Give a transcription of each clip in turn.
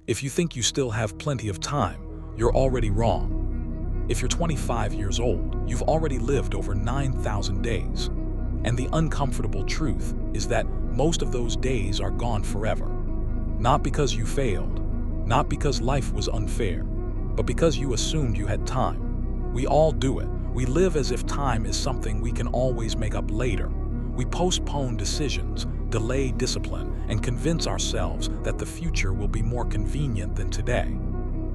If you think you still have plenty of time, you're already wrong. If you're 25 years old, you've already lived over 9,000 days. And the uncomfortable truth is that most of those days are gone forever. Not because you failed, not because life was unfair, but because you assumed you had time. We all do it. We live as if time is something we can always make up later. We postpone decisions, delay discipline, and convince ourselves that the future will be more convenient than today.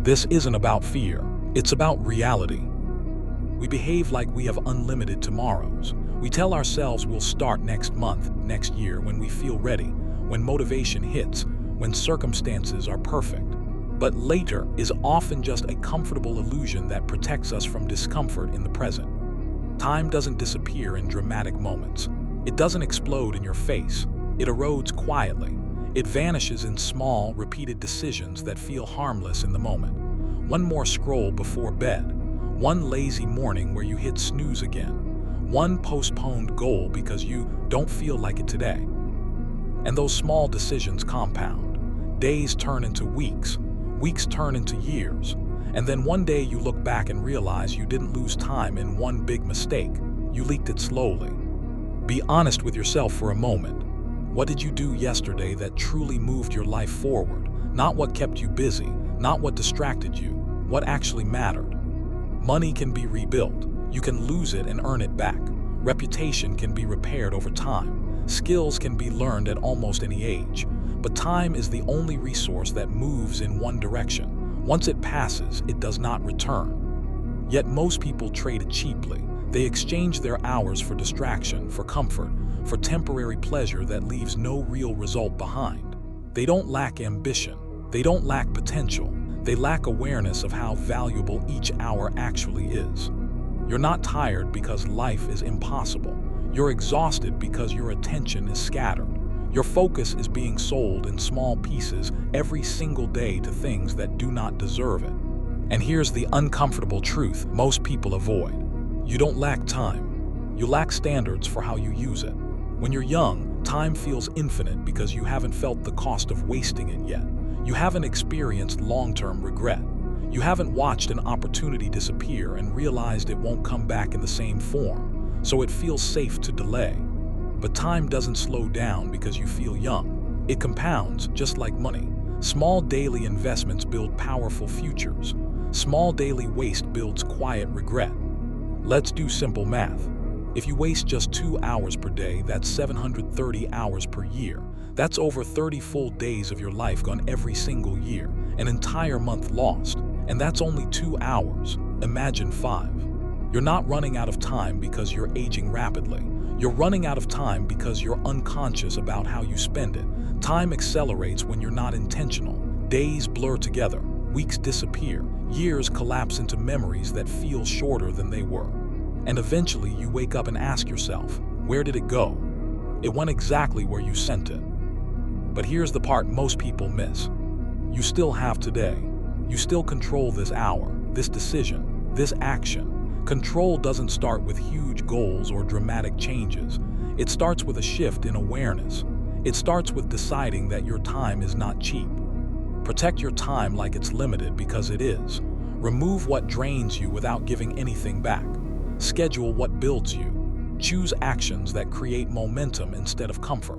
This isn't about fear, it's about reality. We behave like we have unlimited tomorrows. We tell ourselves we'll start next month, next year, when we feel ready, when motivation hits, when circumstances are perfect. But later is often just a comfortable illusion that protects us from discomfort in the present. Time doesn't disappear in dramatic moments. It doesn't explode in your face. It erodes quietly. It vanishes in small, repeated decisions that feel harmless in the moment. One more scroll before bed. One lazy morning where you hit snooze again. One postponed goal because you don't feel like it today. And those small decisions compound. Days turn into weeks. Weeks turn into years. And then one day you look back and realize you didn't lose time in one big mistake. You leaked it slowly. Be honest with yourself for a moment. What did you do yesterday that truly moved your life forward? Not what kept you busy, not what distracted you, what actually mattered. Money can be rebuilt. You can lose it and earn it back. Reputation can be repaired over time. Skills can be learned at almost any age. But time is the only resource that moves in one direction. Once it passes, it does not return. Yet most people trade it cheaply. They exchange their hours for distraction, for comfort, for temporary pleasure that leaves no real result behind. They don't lack ambition. They don't lack potential. They lack awareness of how valuable each hour actually is. You're not tired because life is impossible. You're exhausted because your attention is scattered. Your focus is being sold in small pieces every single day to things that do not deserve it. And here's the uncomfortable truth most people avoid. You don't lack time. You lack standards for how you use it. When you're young, time feels infinite because you haven't felt the cost of wasting it yet. You haven't experienced long-term regret. You haven't watched an opportunity disappear and realized it won't come back in the same form, so it feels safe to delay. But time doesn't slow down because you feel young. It compounds, just like money. Small daily investments build powerful futures. Small daily waste builds quiet regret. Let's do simple math. If you waste just 2 hours per day, that's 730 hours per year. That's over 30 full days of your life gone every single year. An entire month lost. And that's only 2 hours. Imagine 5. You're not running out of time because you're aging rapidly. You're running out of time because you're unconscious about how you spend it. Time accelerates when you're not intentional. Days blur together. Weeks disappear. Years collapse into memories that feel shorter than they were. And eventually you wake up and ask yourself, where did it go? It went exactly where you sent it. But here's the part most people miss. You still have today. You still control this hour, this decision, this action. Control doesn't start with huge goals or dramatic changes. It starts with a shift in awareness. It starts with deciding that your time is not cheap. Protect your time like it's limited because it is. Remove what drains you without giving anything back. Schedule what builds you. Choose actions that create momentum instead of comfort.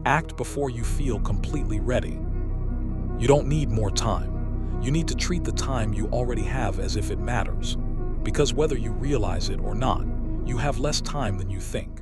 Act before you feel completely ready. You don't need more time. You need to treat the time you already have as if it matters. Because whether you realize it or not, you have less time than you think.